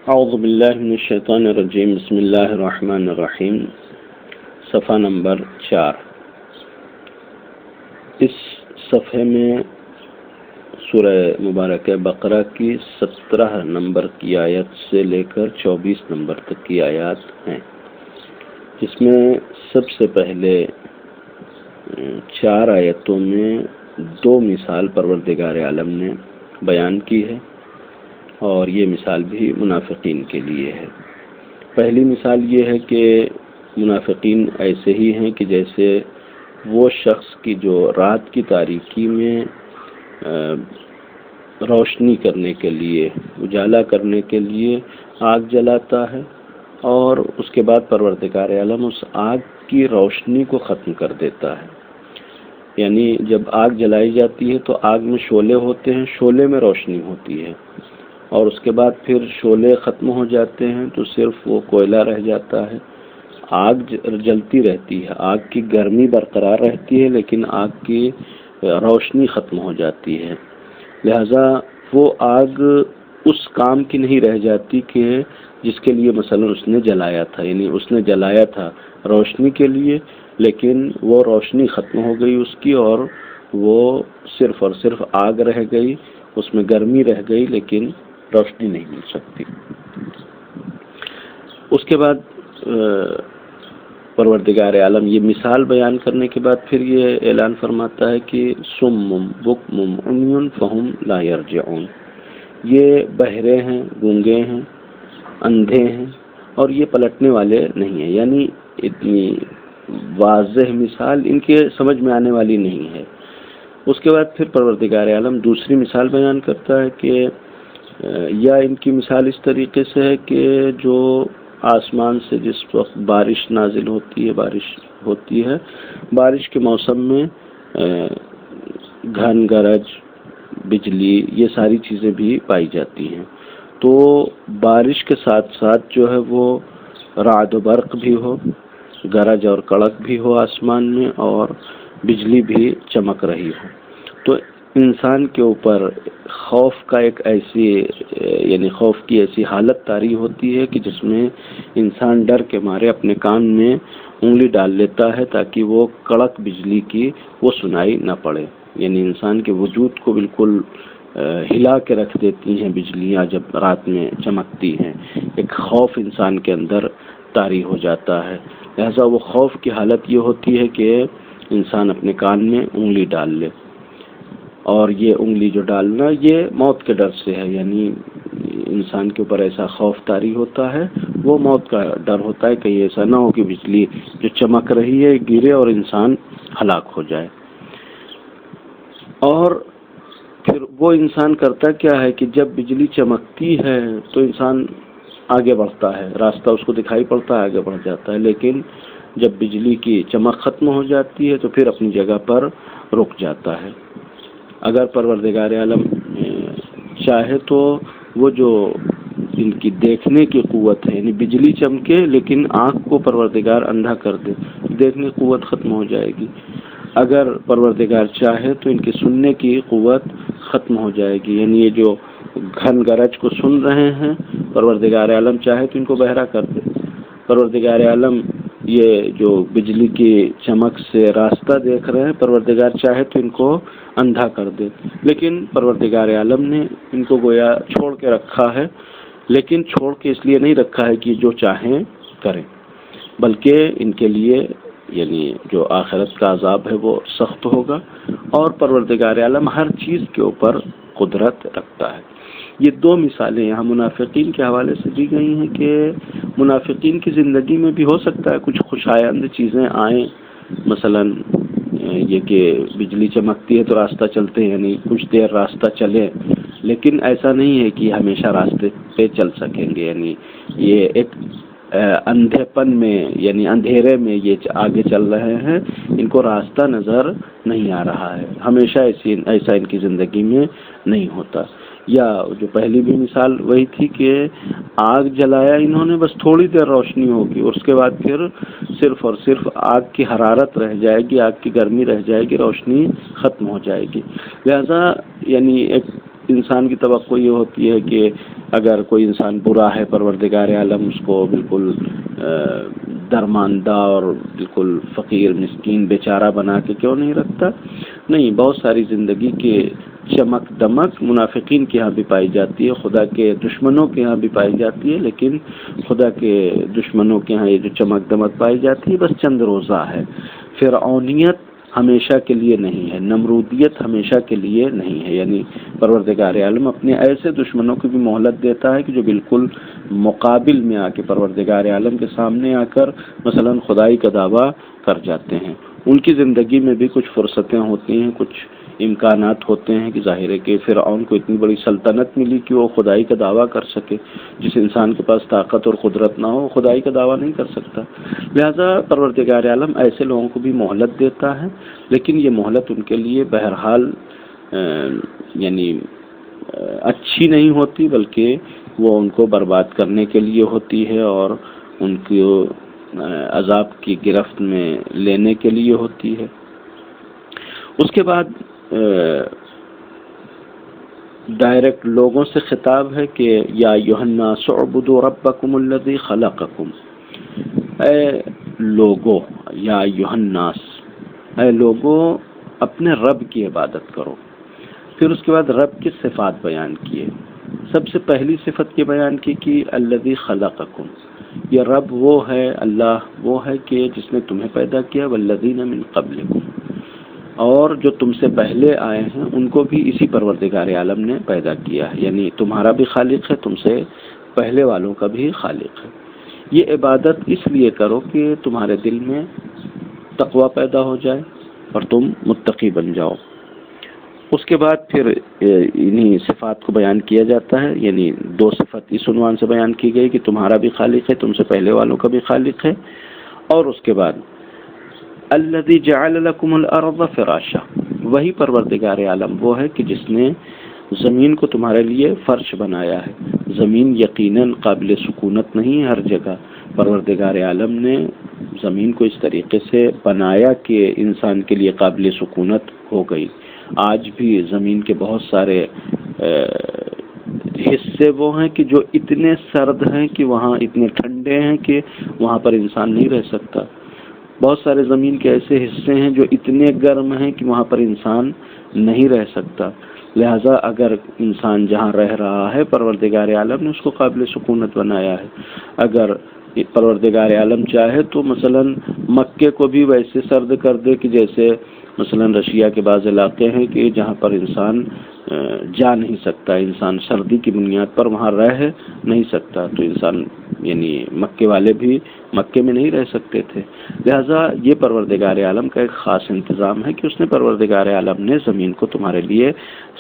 اعوذ باللہ من الشیطان الرجیم، بسم اللہ الرحمن الرحیم، صفحہ نمبر 4۔ اس صفحے میں سورہ مبارکہ بقرہ کی 17 نمبر کی آیت سے لے کر 24 نمبر تک کی آیات ہیں، جس میں سب سے پہلے 4 آیتوں میں 2 مثال پروردگار عالم نے بیان کی ہے، اور یہ مثال بھی منافقین کے لیے ہے۔ پہلی مثال یہ ہے کہ منافقین ایسے ہی ہیں کہ جیسے وہ شخص کی جو رات کی تاریکی میں روشنی کرنے کے لیے، اجالا کرنے کے لیے آگ جلاتا ہے، اور اس کے بعد پروردگار عالم اس آگ کی روشنی کو ختم کر دیتا ہے۔ یعنی جب آگ جلائی جاتی ہے تو آگ میں شعلے ہوتے ہیں، شعلے میں روشنی ہوتی ہے، اور اس کے بعد پھر شعلے ختم ہو جاتے ہیں تو صرف وہ کوئلہ رہ جاتا ہے۔ آگ جلتی رہتی ہے، آگ کی گرمی برقرار رہتی ہے، لیکن آگ کی روشنی ختم ہو جاتی ہے۔ لہذا وہ آگ اس کام کی نہیں رہ جاتی کہ جس کے لیے مثلا اس نے جلایا تھا، یعنی اس نے جلایا تھا روشنی کے لیے، لیکن وہ روشنی ختم ہو گئی اس کی، اور وہ صرف اور صرف آگ رہ گئی، اس میں گرمی رہ گئی، لیکن روشنی نہیں مل سکتی۔ اس کے بعد پروردگار عالم یہ مثال بیان کرنے کے بعد پھر یہ اعلان فرماتا ہے کہ صم بکم عمی فہم لا یرجعون، یہ بہرے ہیں، گونگے ہیں، اندھے ہیں، اور یہ پلٹنے والے نہیں ہیں۔ یعنی اتنی واضح مثال ان کے سمجھ میں آنے والی نہیں ہے۔ اس کے بعد پھر پروردگار عالم دوسری مثال بیان کرتا ہے کہ یا ان کی مثال اس طریقے سے ہے کہ جو آسمان سے جس وقت بارش نازل ہوتی ہے، بارش ہوتی ہے، بارش کے موسم میں گھن گرج، بجلی، یہ ساری چیزیں بھی پائی جاتی ہیں۔ تو بارش کے ساتھ ساتھ جو ہے وہ رعد و برق بھی ہو، گرج اور کڑک بھی ہو آسمان میں، اور بجلی بھی چمک رہی ہو، تو انسان کے اوپر خوف کا ایک ایسی یعنی خوف کی ایسی حالت طاری ہوتی ہے کہ جس میں انسان ڈر کے مارے اپنے کان میں انگلی ڈال لیتا ہے تاکہ وہ کڑک بجلی کی وہ سنائی نہ پڑے۔ یعنی انسان کے وجود کو بالکل ہلا کے رکھ دیتی ہیں بجلیاں جب رات میں چمکتی ہیں، ایک خوف انسان کے اندر طاری ہو جاتا ہے۔ لہذا وہ خوف کی حالت یہ ہوتی ہے کہ انسان اپنے کان میں انگلی ڈال لے، اور یہ انگلی جو ڈالنا یہ موت کے ڈر سے ہے۔ یعنی انسان کے اوپر ایسا خوف طاری ہوتا ہے، وہ موت کا ڈر ہوتا ہے، کہیں ایسا نہ ہو کہ بجلی جو چمک رہی ہے گرے اور انسان ہلاک ہو جائے۔ اور پھر وہ انسان کرتا کیا ہے کہ جب بجلی چمکتی ہے تو انسان آگے بڑھتا ہے، راستہ اس کو دکھائی پڑتا ہے، آگے بڑھ جاتا ہے، لیکن جب بجلی کی چمک ختم ہو جاتی ہے تو پھر اپنی جگہ پر رک جاتا ہے۔ اگر پروردگار عالم چاہے تو وہ جو ان کی دیکھنے کی قوت ہے، یعنی بجلی چمکے لیکن آنکھ کو پروردگار اندھا کر دے، دیکھنے کی قوت ختم ہو جائے گی۔ اگر پروردگار چاہے تو ان کی سننے کی قوت ختم ہو جائے گی، یعنی یہ جو گھن گرج کو سن رہے ہیں، پروردگار عالم چاہے تو ان کو بہرا کر دے۔ پروردگار عالم یہ جو بجلی کی چمک سے راستہ دیکھ رہے ہیں، پروردگار چاہے تو ان کو اندھا کر دے، لیکن پروردگار عالم نے ان کو گویا چھوڑ کے رکھا ہے، لیکن چھوڑ کے اس لیے نہیں رکھا ہے کہ جو چاہیں کریں، بلکہ ان کے لیے یعنی جو آخرت کا عذاب ہے وہ سخت ہوگا، اور پروردگار عالم ہر چیز کے اوپر قدرت رکھتا ہے۔ یہ 2 مثالیں یہاں منافقین کے حوالے سے دی گئی ہیں کہ منافقین کی زندگی میں بھی ہو سکتا ہے کچھ خوشایند چیزیں آئیں، مثلا یہ کہ بجلی چمکتی ہے تو راستہ چلتے ہیں، یعنی کچھ دیر راستہ چلے، لیکن ایسا نہیں ہے کہ ہمیشہ راستے پہ چل سکیں گے۔ یعنی یہ ایک اندھے پن میں، یعنی اندھیرے میں یہ آگے چل رہے ہیں، ان کو راستہ نظر نہیں آ رہا ہے، ہمیشہ ایسا ان کی زندگی میں نہیں ہوتا۔ یا جو پہلی بھی مثال وہی تھی کہ آگ جلایا انہوں نے، بس تھوڑی دیر روشنی ہوگی، اور اس کے بعد پھر صرف اور صرف آگ کی حرارت رہ جائے گی، آگ کی گرمی رہ جائے گی، روشنی ختم ہو جائے گی۔ لہذا یعنی ایک انسان کی توقع یہ ہوتی ہے کہ اگر کوئی انسان برا ہے، پروردگار عالم اس کو بالکل درماندہ اور بالکل فقیر مسکین بیچارہ بنا کے کیوں نہیں رکھتا؟ نہیں، بہت ساری زندگی کے چمک دمک منافقین کے ہاں بھی پائی جاتی ہے، خدا کے دشمنوں کے ہاں بھی پائی جاتی ہے، لیکن خدا کے دشمنوں کے ہاں یہ جو چمک دمک پائی جاتی ہے بس چند روزہ ہے۔ فرعونیت ہمیشہ کے لیے نہیں ہے، نمرودیت ہمیشہ کے لیے نہیں ہے، یعنی پروردگار عالم اپنے ایسے دشمنوں کو بھی مہلت دیتا ہے کہ جو بالکل مقابل میں آ کے پروردگار عالم کے سامنے آ کر مثلا خدائی کا دعویٰ کر جاتے ہیں۔ ان کی زندگی میں بھی کچھ فرصتیں ہوتی ہیں، کچھ امکانات ہوتے ہیں کہ ظاہر ہے کہ فرعون کو اتنی بڑی سلطنت ملی کہ وہ خدائی کا دعویٰ کر سکے۔ جس انسان کے پاس طاقت اور قدرت نہ ہو وہ خدائی کا دعویٰ نہیں کر سکتا، لہذا پروردگار عالم ایسے لوگوں کو بھی مہلت دیتا ہے، لیکن یہ مہلت ان کے لیے بہرحال یعنی اچھی نہیں ہوتی، بلکہ وہ ان کو برباد کرنے کے لیے ہوتی ہے اور ان کو عذاب کی گرفت میں لینے کے لیے ہوتی ہے۔ اس کے بعد ڈائریکٹ لوگوں سے خطاب ہے کہ یا ایھا الناس اعبدوا ربکم الذی خلقکم، اے لوگو، یا ایھا الناس، اے لوگو اپنے رب کی عبادت کرو۔ پھر اس کے بعد رب کی صفات بیان کیے۔ سب سے پہلی صفت یہ بیان کی کہ الذی خلقکم، یہ رب وہ ہے، اللہ وہ ہے کہ جس نے تمہیں پیدا کیا، والذین من قبلکم، اور جو تم سے پہلے آئے ہیں ان کو بھی اسی پروردگار عالم نے پیدا کیا ہے، یعنی تمہارا بھی خالق ہے، تم سے پہلے والوں کا بھی خالق ہے۔ یہ عبادت اس لیے کرو کہ تمہارے دل میں تقوی پیدا ہو جائے اور تم متقی بن جاؤ۔ اس کے بعد پھر انہی صفات کو بیان کیا جاتا ہے، یعنی دو صفت اس عنوان سے بیان کی گئی کہ تمہارا بھی خالق ہے، تم سے پہلے والوں کا بھی خالق ہے، اور اس کے بعد الذی جعل لکم الارض فراشا، وہی پروردگار عالم وہ ہے کہ جس نے زمین کو تمہارے لیے فرش بنایا ہے۔ زمین یقیناً قابل سکونت نہیں ہے ہر جگہ، پروردگار عالم نے زمین کو اس طریقے سے بنایا کہ انسان کے لیے قابل سکونت ہو گئی۔ آج بھی زمین کے بہت سارے حصے وہ ہیں کہ جو اتنے سرد ہیں کہ وہاں اتنے ٹھنڈے ہیں کہ وہاں پر انسان نہیں رہ سکتا۔ بہت سارے زمین کے ایسے حصے ہیں جو اتنے گرم ہیں کہ وہاں پر انسان نہیں رہ سکتا۔ لہذا اگر انسان جہاں رہ رہا ہے پروردگار عالم نے اس کو قابل سکونت بنایا ہے۔ اگر پروردگار عالم چاہے تو مثلا مکے کو بھی ویسے سرد کر دے کہ جیسے مثلا رشیا کے بعض علاقے ہیں کہ جہاں پر انسان جا نہیں سکتا، انسان سردی کی بنیاد پر وہاں رہ نہیں سکتا، تو انسان یعنی مکے والے بھی مکے میں نہیں رہ سکتے تھے۔ لہذا یہ پروردگار عالم کا ایک خاص انتظام ہے کہ اس نے پروردگار عالم نے زمین کو تمہارے لیے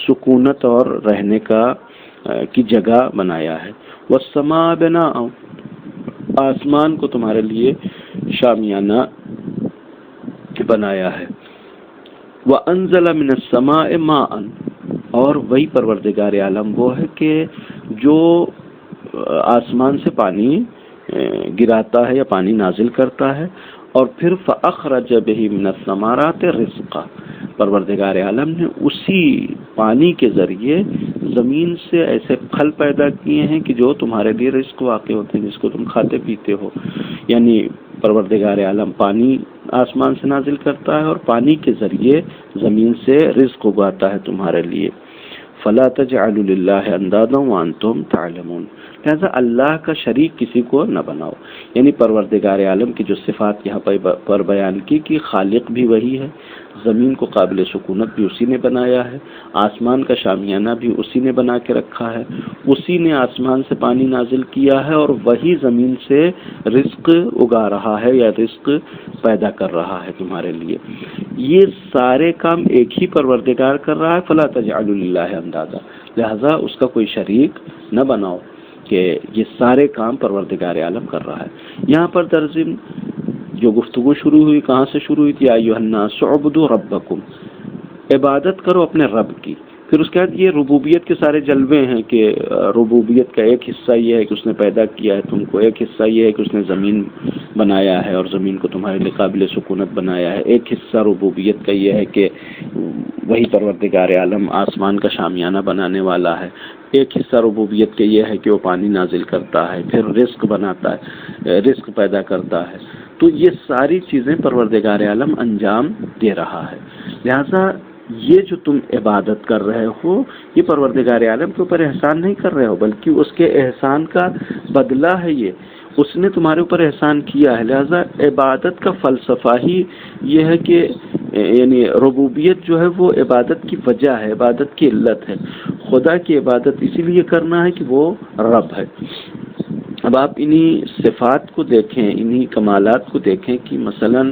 سکونت اور رہنے کی جگہ بنایا ہے۔ والسماء بناء، آسمان کو تمہارے لیے شامیانہ بنایا ہے۔ وَأَنزَلَ مِنَ السَّمَاءِ مَاءً، اور وہی پروردگار عالم وہ ہے کہ جو آسمان سے پانی گراتا ہے یا پانی نازل کرتا ہے، اور پھر فَأَخْرَجَ بِهِ مِنَ الثَّمَرَاتِ رِزْقًا، پروردگار عالم نے اسی پانی کے ذریعے زمین سے ایسے پھل پیدا کیے ہیں کہ جو تمہارے لیے رزق واقع ہوتے ہیں، جس کو تم کھاتے پیتے ہو۔ یعنی پروردگار عالم پانی آسمان سے نازل کرتا ہے اور پانی کے ذریعے زمین سے رزق اگاتا ہے تمہارے لیے۔ فَلَا تَجْعَلُوا لِلَّهِ أَنْدَادًا وَأَنْتُمْ تَعْلَمُونَ، لہذا اللہ کا شریک کسی کو نہ بناؤ۔ یعنی پروردگار عالم کی جو صفات یہاں پر بیان کی کہ خالق بھی وہی ہے، زمین کو قابل سکونت بھی اسی نے بنایا ہے، آسمان کا شامیانہ بھی اسی نے بنا کے رکھا ہے، اسی نے آسمان سے پانی نازل کیا ہے اور وہی زمین سے رزق اگا رہا ہے یا رزق پیدا کر رہا ہے تمہارے لیے۔ یہ سارے کام ایک ہی پروردگار کر رہا ہے۔ فلا تجعلوا للہ اندادا، لہذا اس کا کوئی شریک نہ بناؤ، کہ یہ سارے کام پروردگار عالم کر رہا ہے۔ یہاں پر درجن جو گفتگو شروع ہوئی کہاں سے شروع ہوئی تھی؟ یا ایھا الناس اعبدوا ربکم، عبادت کرو اپنے رب کی۔ پھر اس کے بعد یہ ربوبیت کے سارے جلوے ہیں کہ ربوبیت کا ایک حصہ یہ ہے کہ اس نے پیدا کیا ہے تم کو، ایک حصہ یہ ہے کہ اس نے زمین بنایا ہے اور زمین کو تمہارے لیے قابل سکونت بنایا ہے، ایک حصہ ربوبیت کا یہ ہے کہ وہی پروردگار عالم آسمان کا شامیانہ بنانے والا ہے. ایک حصہ ربوبیت کے یہ ہے کہ وہ پانی نازل کرتا ہے، پھر رزق بناتا ہے، رزق پیدا کرتا ہے. تو یہ ساری چیزیں پروردگار عالم انجام دے رہا ہے. لہذا یہ جو تم عبادت کر رہے ہو یہ پروردگار عالم کے اوپر احسان نہیں کر رہے ہو، بلکہ اس کے احسان کا بدلہ ہے. یہ اس نے تمہارے اوپر احسان کیا ہے. لہذا عبادت کا فلسفہ ہی یہ ہے کہ یعنی ربوبیت جو ہے وہ عبادت کی وجہ ہے، عبادت کی علت ہے. خدا کی عبادت اسی لیے کرنا ہے کہ وہ رب ہے. اب آپ انہی صفات کو دیکھیں، انہی کمالات کو دیکھیں کہ مثلاً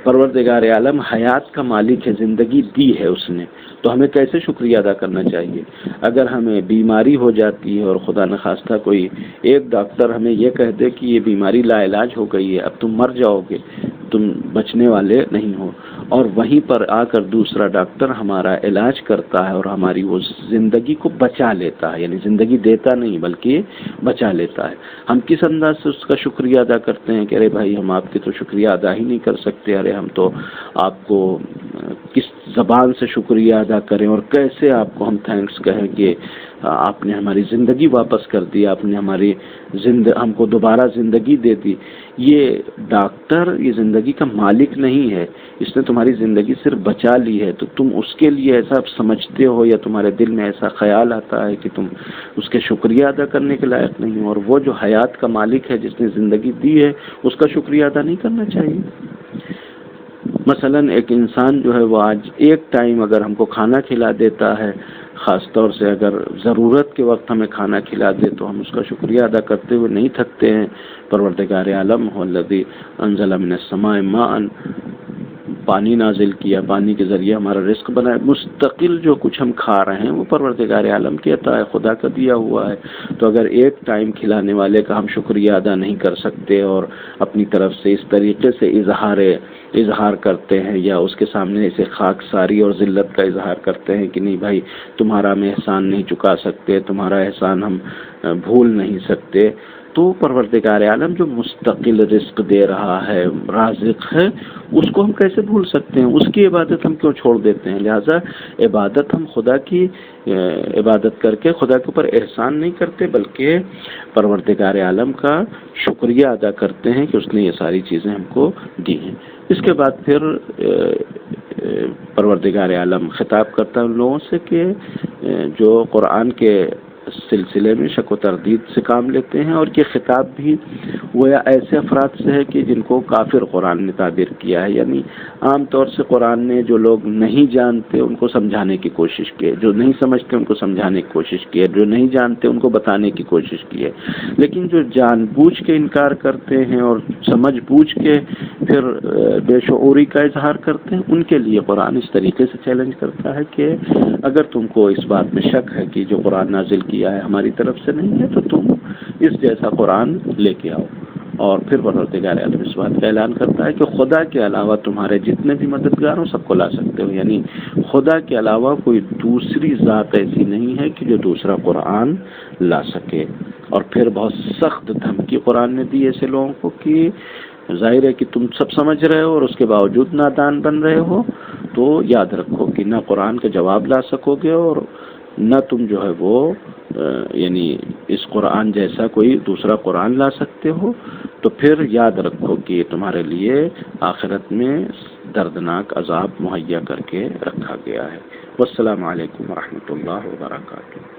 پروردگار عالم حیات کا مالک ہے، زندگی دی ہے اس نے، تو ہمیں کیسے شکریہ ادا کرنا چاہیے؟ اگر ہمیں بیماری ہو جاتی ہے اور خدا نخواستہ کوئی ایک ڈاکٹر ہمیں یہ کہہ دے کہ یہ بیماری لا علاج ہو گئی ہے، اب تم مر جاؤ گے، تم بچنے والے نہیں ہو، اور وہیں پر آ کر دوسرا ڈاکٹر ہمارا علاج کرتا ہے اور ہماری وہ زندگی کو بچا لیتا ہے، یعنی زندگی دیتا نہیں بلکہ بچا لیتا ہے، ہم کس انداز سے اس کا شکریہ ادا کرتے ہیں کہ ارے بھائی ہم آپ کی تو شکریہ ادا ہی نہیں کر سکتے، ارے ہم تو آپ کو کس زبان سے شکریہ ادا کریں اور کیسے آپ کو ہم تھینکس کہیں کہ آپ نے ہماری زندگی واپس کر دی، آپ نے ہماری ہم کو دوبارہ زندگی دے دی. یہ ڈاکٹر یہ زندگی کا مالک نہیں ہے، اس نے تمہاری زندگی صرف بچا لی ہے، تو تم اس کے لیے ایسا سمجھتے ہو یا تمہارے دل میں ایسا خیال آتا ہے کہ تم اس کے شکریہ ادا کرنے کے لائق نہیں ہو. اور وہ جو حیات کا مالک ہے جس نے زندگی دی ہے اس کا شکریہ ادا نہیں کرنا چاہیے. مثلا ایک انسان جو ہے وہ آج ایک ٹائم اگر ہم کو کھانا کھلا دیتا ہے، خاص طور سے اگر ضرورت کے وقت ہمیں کھانا کھلا دے تو ہم اس کا شکریہ ادا کرتے ہوئے نہیں تھکتے ہیں. پروردگار عالم هو الذی انزل من السماء ماء، پانی نازل کیا، پانی کے ذریعے ہمارا رزق بنایا. مستقل جو کچھ ہم کھا رہے ہیں وہ پروردگار عالم کی عطا ہے، خدا کا دیا ہوا ہے. تو اگر ایک ٹائم کھلانے والے کا ہم شکریہ ادا نہیں کر سکتے اور اپنی طرف سے اس طریقے سے اظہار کرتے ہیں یا اس کے سامنے اسے خاک ساری اور ذلت کا اظہار کرتے ہیں کہ نہیں بھائی تمہارا ہم احسان نہیں چکا سکتے، تمہارا احسان ہم بھول نہیں سکتے، تو پروردگار عالم جو مستقل رزق دے رہا ہے، رازق ہے، اس کو ہم کیسے بھول سکتے ہیں؟ اس کی عبادت ہم کیوں چھوڑ دیتے ہیں؟ لہذا عبادت ہم خدا کی عبادت کر کے خدا کے اوپر احسان نہیں کرتے بلکہ پروردگار عالم کا شکریہ ادا کرتے ہیں کہ اس نے یہ ساری چیزیں ہم کو دی ہیں. اس کے بعد پھر پروردگار عالم خطاب کرتا ہے ان لوگوں سے کہ جو قرآن کے سلسلے میں شک و تردید سے کام لیتے ہیں، اور یہ خطاب بھی وہ ایسے افراد سے ہے کہ جن کو کافر قرآن نے تعبیر کیا ہے. یعنی عام طور سے قرآن نے جو لوگ نہیں جانتے ان کو سمجھانے کی کوشش کی ہے، جو نہیں سمجھتے ان کو سمجھانے کی کوشش کی ہے، جو نہیں جانتے ان کو بتانے کی کوشش کی ہے. لیکن جو جان بوجھ کے انکار کرتے ہیں اور سمجھ بوجھ کے پھر بے شعوری کا اظہار کرتے ہیں، ان کے لیے قرآن اس طریقے سے چیلنج کرتا ہے کہ اگر تم کو اس بات میں شک ہے کہ جو قرآن نازل کیا ہے ہماری طرف سے نہیں ہے تو تم اس جیسا قرآن لے کے آؤ. اور پھر پروردگار عالم اس بات کا اعلان کرتا ہے کہ خدا کے علاوہ تمہارے جتنے بھی مددگار ہوں سب کو لا سکتے ہو. یعنی خدا کے علاوہ کوئی دوسری ذات ایسی نہیں ہے کہ جو دوسرا قرآن لا سکے. اور پھر بہت سخت دھمکی قرآن نے دی ایسے لوگوں کو کہ ظاہر ہے کہ تم سب سمجھ رہے ہو اور اس کے باوجود نادان بن رہے ہو، تو یاد رکھو کہ نہ قرآن کا جواب لا سکو گے اور نہ تم جو ہے وہ یعنی اس قرآن جیسا کوئی دوسرا قرآن لا سکتے ہو. تو پھر یاد رکھو کہ تمہارے لیے آخرت میں دردناک عذاب مہیا کر کے رکھا گیا ہے. والسلام علیکم ورحمۃ اللہ وبرکاتہ.